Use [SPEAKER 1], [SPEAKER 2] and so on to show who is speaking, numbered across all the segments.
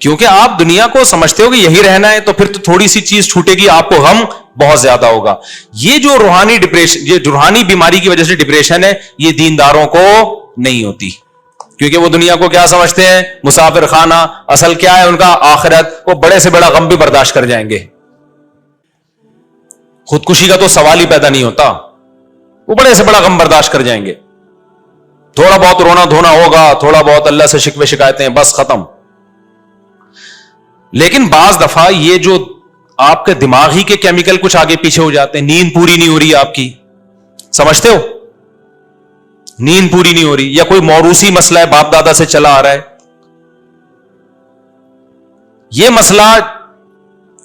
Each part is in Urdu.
[SPEAKER 1] کیونکہ آپ دنیا کو سمجھتے ہو کہ یہی رہنا ہے, تو پھر تو تھوڑی سی چیز چھوٹے گی آپ کو غم بہت زیادہ ہوگا. یہ جو روحانی ڈپریشن, یہ روحانی بیماری کی وجہ سے ڈپریشن ہے, یہ دینداروں کو نہیں ہوتی, کیونکہ وہ دنیا کو کیا سمجھتے ہیں, مسافر خانہ. اصل کیا ہے ان کا, آخرت. وہ بڑے سے بڑا غم بھی برداشت کر جائیں گے, خودکشی کا تو سوال ہی پیدا نہیں ہوتا, وہ بڑے سے بڑا غم برداشت کر جائیں گے. تھوڑا بہت رونا دھونا ہوگا, تھوڑا بہت اللہ سے شکوے شکایتیں, بس ختم. لیکن بعض دفعہ یہ جو آپ کے دماغ ہی کے کیمیکل کچھ آگے پیچھے ہو جاتے ہیں, نیند پوری نہیں ہو رہی آپ کی, سمجھتے ہو, نیند پوری نہیں ہو رہی, یا کوئی موروثی مسئلہ ہے باپ دادا سے چلا آ رہا ہے. یہ مسئلہ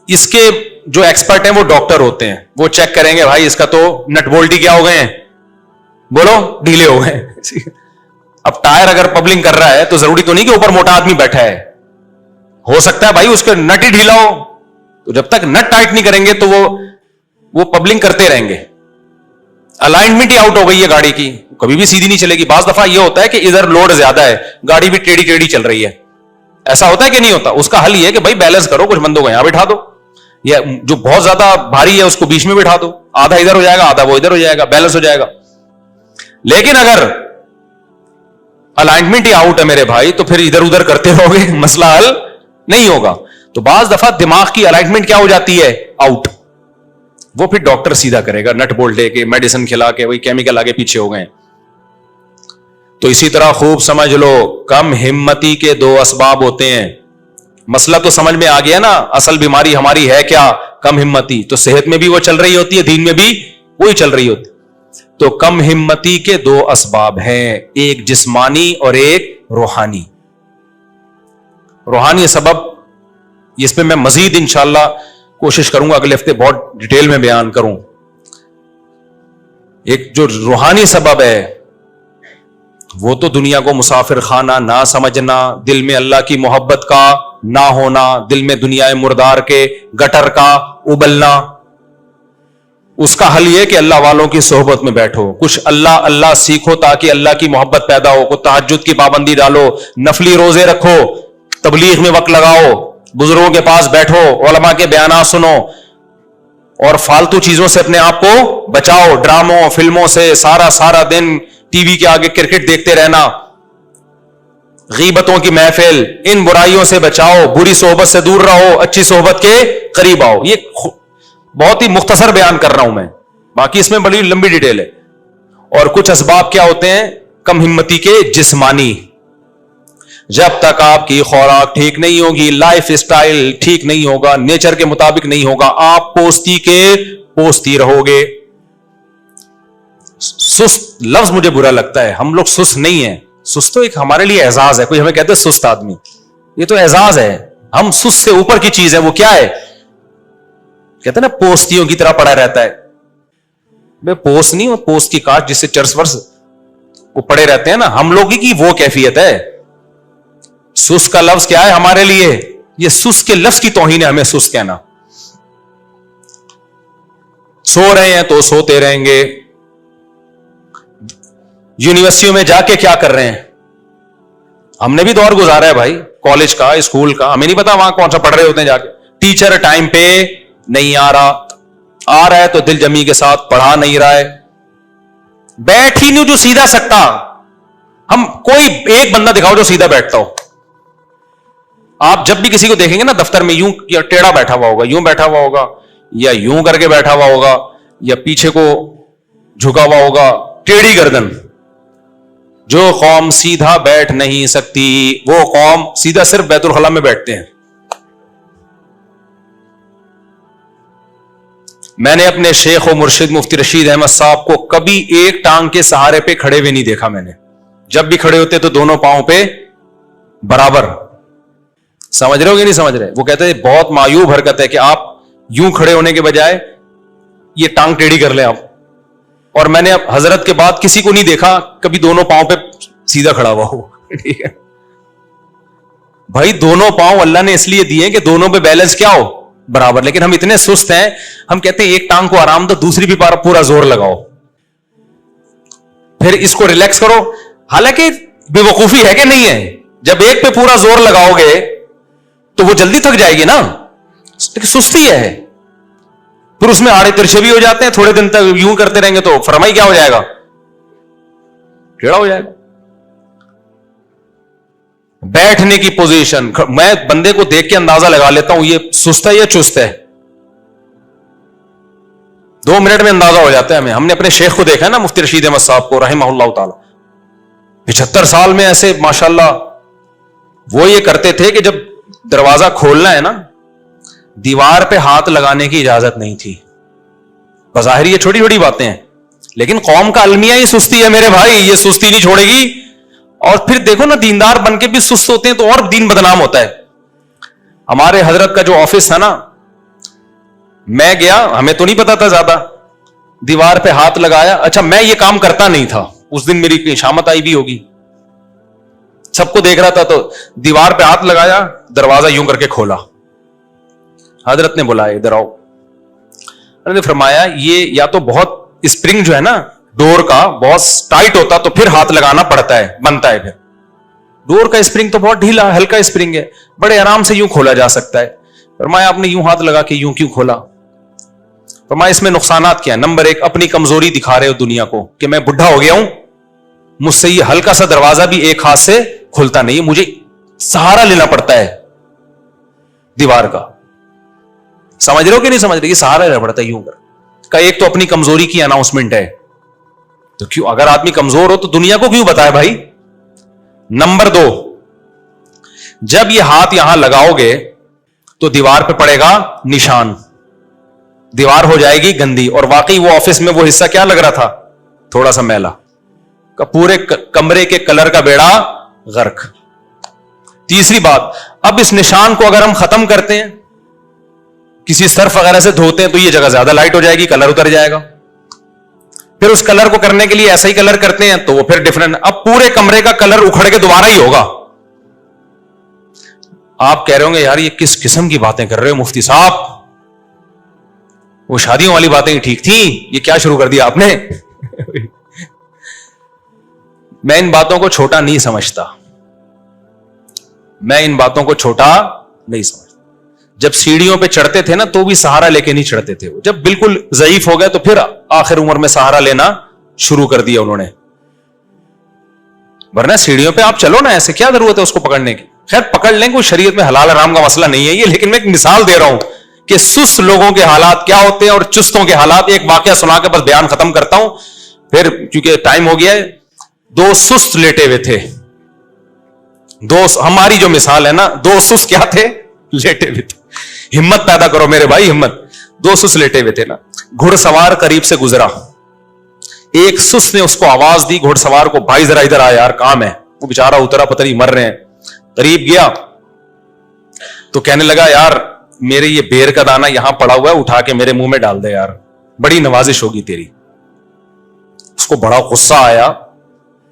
[SPEAKER 1] اس کے جو ایکسپرٹ ہیں وہ ڈاکٹر ہوتے ہیں, وہ چیک کریں گے بھائی اس کا تو نٹ بولٹی کیا ہو گئے ہیں, بولو ڈھیلے ہو گئے. اب ٹائر اگر پبلنگ کر رہا ہے تو ضروری تو نہیں کہ اوپر موٹا آدمی بیٹھا ہے, ہو سکتا ہے بھائی اس کا نٹ ہی ڈھیلا ہو, تو جب تک نٹ ٹائٹ نہیں کریں گے تو وہ پبلنگ کرتے رہیں گے. الائنمنٹ ہی آؤٹ ہو گئی ہے گاڑی کی, کبھی بھی سیدھی نہیں چلے گی. بعض دفعہ یہ ہوتا ہے کہ ادھر لوڈ زیادہ ہے, گاڑی بھی ٹیڑھی ٹیڑھی چل رہی ہے, ایسا ہوتا ہے کہ نہیں ہوتا. اس کا حل یہ ہے کہ بھائی بیلنس کرو, کچھ بندوں کو یہاں بٹھا دو, یا جو بہت زیادہ بھاری ہے اس کو بیچ میں بٹھا دو, آدھا ادھر ہو جائے گا آدھا وہ ادھر ہو جائے گا, بیلنس ہو جائے گا. لیکن اگر الائنمنٹ ہی آؤٹ ہے میرے بھائی, تو پھر ادھر ادھر کرتے رہو گے, مسئلہ حل نہیں ہوگا. تو بعض دفعہ دماغ کی الائنمنٹ کیا ہو جاتی ہے, آؤٹ. وہ پھر ڈاکٹر سیدھا کرے گا, نٹ بولٹ دے کے, میڈیسن کھلا کے, وہی کیمیکل آگے پیچھے ہو گئے. تو اسی طرح خوب سمجھ لو, کم ہمتی کے دو اسباب ہوتے ہیں. مسئلہ تو سمجھ میں آ گیا نا, اصل بیماری ہماری ہے کیا, کم ہمتی. تو صحت میں بھی وہ چل رہی ہوتی ہے, دین میں بھی وہی چل رہی ہوتی. تو کم ہمتی کے دو اسباب ہیں, ایک جسمانی اور ایک روحانی. روحانی سبب اس پہ میں مزید انشاءاللہ کوشش کروں گا اگلے ہفتے بہت ڈیٹیل میں بیان کروں. ایک جو روحانی سبب ہے وہ تو دنیا کو مسافر خانہ نہ سمجھنا, دل میں اللہ کی محبت کا نہ ہونا, دل میں دنیا مردار کے گٹر کا ابلنا. اس کا حل یہ کہ اللہ والوں کی صحبت میں بیٹھو, کچھ اللہ اللہ سیکھو تاکہ اللہ کی محبت پیدا ہو. کو تہجد کی پابندی ڈالو, نفلی روزے رکھو, تبلیغ میں وقت لگاؤ, بزرگوں کے پاس بیٹھو, علماء کے بیانات سنو, اور فالتو چیزوں سے اپنے آپ کو بچاؤ, ڈراموں فلموں سے سارا دن ٹی وی کے آگے کرکٹ دیکھتے رہنا, غیبتوں کی محفل, ان برائیوں سے بچاؤ, بری صحبت سے دور رہو, اچھی صحبت کے قریب آؤ. یہ بہت ہی مختصر بیان کر رہا ہوں میں, باقی اس میں بڑی لمبی ڈیٹیل ہے. اور کچھ اسباب کیا ہوتے ہیں کم ہمتی کے, جسمانی. جب تک آپ کی خوراک ٹھیک نہیں ہوگی, لائف اسٹائل ٹھیک نہیں ہوگا, نیچر کے مطابق نہیں ہوگا, آپ پوستی کے پوستی رہو گے. سست لفظ مجھے برا لگتا ہے, ہم لوگ سست نہیں ہیں. سست تو ایک ہمارے لیے اعزاز ہے, کوئی ہمیں کہتے ہیں سست آدمی, یہ تو اعزاز ہے. ہم سست سے اوپر کی چیز ہے. وہ کیا ہے, کہتے ہیں نا پوستیوں کی طرح پڑا رہتا ہے. بے پوست نہیں, وہ پوست کی کاٹ جس سے چرس ورس وہ پڑے رہتے ہیں نا, ہم لوگ کی وہ کیفیت ہے. سست کا لفظ کیا ہے ہمارے لیے, یہ سست کے لفظ کی توہین ہے ہمیں سست کہنا. سو رہے ہیں تو سوتے رہیں گے. یونیورسٹیوں میں جا کے کیا کر رہے ہیں, ہم نے بھی دور گزارا ہے بھائی, کالج کا, اسکول کا, ہمیں نہیں پتا وہاں کون سا پڑھ رہے ہوتے ہیں جا کے. ٹیچر ٹائم پہ نہیں آ رہا ہے تو دل جمی کے ساتھ پڑھا نہیں رہا ہے. بیٹھ ہی نہیں جو سیدھا سکتا. ہم کوئی ایک بندہ دکھاؤ جو سیدھا بیٹھتا ہو. آپ جب بھی کسی کو دیکھیں گے نا دفتر میں, یوں یا ٹیڑھا بیٹھا ہوا ہوگا, یوں بیٹھا ہوا ہوگا, یا یوں کر کے بیٹھا ہوا ہوگا, یا پیچھے کو جھکا ہوا ہوگا, ٹیڑھی گردن. جو قوم سیدھا بیٹھ نہیں سکتی وہ قوم سیدھا صرف بیت الخلا میں بیٹھتے ہیں. میں نے اپنے شیخ و مرشد مفتی رشید احمد صاحب کو کبھی ایک ٹانگ کے سہارے پہ کھڑے ہوئے نہیں دیکھا. میں نے جب بھی کھڑے ہوتے تو دونوں پاؤں پہ برابر. سمجھ رہے ہو کہ نہیں سمجھ رہے؟ وہ کہتے ہیں بہت معیوب حرکت ہے کہ آپ یوں کھڑے ہونے کے بجائے یہ ٹانگ ٹیڑھی کر لیں آپ. اور میں نے اب حضرت کے بعد کسی کو نہیں دیکھا کبھی دونوں پاؤں پہ سیدھا کھڑا ہوا ہو. ٹھیک ہے بھائی, دونوں پاؤں اللہ نے اس لیے دیے کہ دونوں پہ بیلنس کیا ہو, برابر. لیکن ہم اتنے سست ہیں, ہم کہتے ہیں ایک ٹانگ کو آرام دو, دوسری بھی پورا زور لگاؤ, پھر اس کو ریلیکس کرو. حالانکہ بے وقوفی ہے کہ نہیں ہے, جب ایک پہ پورا زور لگاؤ گے تو وہ جلدی تھک جائے گی نا. سستی ہے, پھر اس میں آڑے ترچھے بھی ہو جاتے ہیں, تھوڑے دن تک یوں کرتے رہیں گے تو فرمائی کیا ہو جائے گا, ٹیڑھا ہو جائے گا. بیٹھنے کی پوزیشن, میں بندے کو دیکھ کے اندازہ لگا لیتا ہوں یہ سست ہے یا چست ہے, 2 منٹ میں اندازہ ہو جاتا ہے ہمیں. ہم نے اپنے شیخ کو دیکھا ہے نا, مفتی رشید احمد صاحب کو رحمہ اللہ تعالی, 75 سال میں ایسے ماشاءاللہ وہ یہ کرتے تھے کہ جب دروازہ کھولنا ہے نا, دیوار پہ ہاتھ لگانے کی اجازت نہیں تھی. بظاہر یہ چھوٹی چھوٹی باتیں ہیں, لیکن قوم کا المیہ ہی سستی ہے میرے بھائی, یہ سستی نہیں چھوڑے گی. اور پھر دیکھو نا, دیندار بن کے بھی سست ہوتے ہیں تو اور دین بدنام ہوتا ہے. ہمارے حضرت کا جو آفس تھا نا, میں گیا, ہمیں تو نہیں پتا تھا زیادہ, دیوار پہ ہاتھ لگایا. اچھا میں یہ کام کرتا نہیں تھا, اس دن میری شامت آئی بھی ہوگی, سب کو دیکھ رہا تھا, تو دیوار پہ ہاتھ لگایا, دروازہ یوں کر کے کھولا. حضرت نے بلایا ادھر آؤ. حضرت نے فرمایا یہ یا تو بہت اسپرنگ جو ہے نا ڈور کا بہت ٹائٹ ہوتا تو پھر ہاتھ لگانا پڑتا ہے, بنتا ہے. پھر ڈور کا اسپرنگ تو بہت ڈھیلا ہلکا اسپرنگ ہے, بڑے آرام سے یوں کھولا جا سکتا ہے. فرمایا آپ نے یوں ہاتھ لگا کے یوں کیوں کھولا؟ فرمایا اس میں نقصانات کیا ہیں. نمبر 1, اپنی کمزوری دکھا رہے ہو دنیا کو کہ میں بڈھا ہو گیا ہوں, مجھ سے یہ ہلکا سا دروازہ بھی ایک ہاتھ سے کھلتا نہیں, مجھے سہارا لینا پڑتا ہے دیوار کا. سمجھ رہے ہو کہ نہیں سمجھ رہے؟ یہ سہارا لینا پڑتا ہے یوں کر کا. ایک تو اپنی کمزوری کی اناؤنسمنٹ ہے, تو کیوں اگر آدمی کمزور ہو تو دنیا کو کیوں بتائے بھائی. نمبر 2, جب یہ ہاتھ یہاں لگاؤ گے تو دیوار پہ پڑے گا نشان, دیوار ہو جائے گی گندی. اور واقعی وہ آفس میں وہ حصہ کیا لگ رہا تھا, تھوڑا سا میلا, پورے کمرے کے کلر کا بیڑا غرق. تیسری بات, اب اس نشان کو اگر ہم ختم کرتے ہیں, کسی سرف وغیرہ سے دھوتے ہیں, تو یہ جگہ زیادہ لائٹ ہو جائے گی, کلر اتر جائے گا. پھر اس کلر کو کرنے کے لیے ایسا ہی کلر کرتے ہیں تو وہ پھر ڈفرنٹ, اب پورے کمرے کا کلر اکھڑ کے دوبارہ ہی ہوگا. آپ کہہ رہے ہوں گے یار یہ کس قسم کی باتیں کر رہے ہو مفتی صاحب, وہ شادیوں والی باتیں ہی ٹھیک تھیں, یہ کیا شروع کر دیا آپ نے. میں ان باتوں کو چھوٹا نہیں سمجھتا, میں ان باتوں کو چھوٹا نہیں سمجھتا. جب سیڑھیوں پہ چڑھتے تھے نا تو بھی سہارا لے کے نہیں چڑھتے تھے, جب بالکل ضعیف ہو گئے تو پھر آخر عمر میں سہارا لینا شروع کر دیا انہوں نے. ورنہ سیڑھیوں پہ آپ چلو نا, ایسے کیا ضرورت ہے اس کو پکڑنے کی. خیر پکڑ لیں, کوئی شریعت میں حلال حرام کا مسئلہ نہیں ہے یہ, لیکن میں ایک مثال دے رہا ہوں کہ سست لوگوں کے حالات کیا ہوتے ہیں اور چستوں کے حالات. ایک واقعہ سنا کے بس بیان ختم کرتا ہوں, پھر کیونکہ ٹائم ہو گیا ہے. 2 سست لیٹے ہوئے تھے, ہماری جو مثال ہے نا, 2 سست کیا تھے, لیٹے ہوئے تھے. ہمت پیدا کرو میرے بھائی, ہمت. 2 سست لیٹے ہوئے تھے نا, گھڑ سوار قریب سے گزرا, ایک سست نے اس کو آواز دی گھڑ سوار کو, بھائی ذرا ادھر آ یار کام ہے. وہ بیچارہ اترا, پتہ نہیں مر رہے ہیں. قریب گیا تو کہنے لگا یار میرے یہ بیر کا دانہ یہاں پڑا ہوا ہے, اٹھا کے میرے منہ میں ڈال دے یار, بڑی نوازش ہوگی تیری. اس کو بڑا غصہ آیا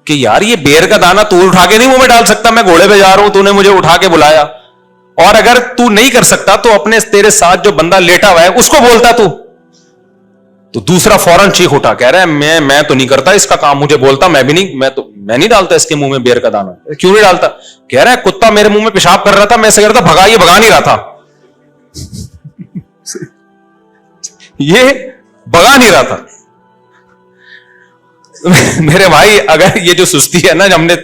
[SPEAKER 1] کہ یار یہ بیر کا دانہ تو اٹھا کے نہیں منہ میں ڈال سکتا, میں گھوڑے پہ جا رہا ہوں, تو نے مجھے اٹھا کے بلایا, اور اگر تو نہیں کر سکتا تو اپنے تیرے ساتھ جو بندہ لیٹا ہوا ہے اس کو بولتا. تو دوسرا فوراً چیخ اٹھا, کہہ رہا ہے میں تو نہیں کرتا اس کا کام, مجھے بولتا, میں نہیں ڈالتا اس کے منہ میں بیر کا دانہ. کیوں نہیں ڈالتا؟ کہہ رہا ہے کتا میرے منہ میں پیشاب کر رہا تھا, میں ایسے کرتا بھگا, یہ بھگا نہیں رہا تھا, یہ بھگا نہیں رہا تھا. میرے بھائی اگر یہ جو سستی ہے نا, ہم نے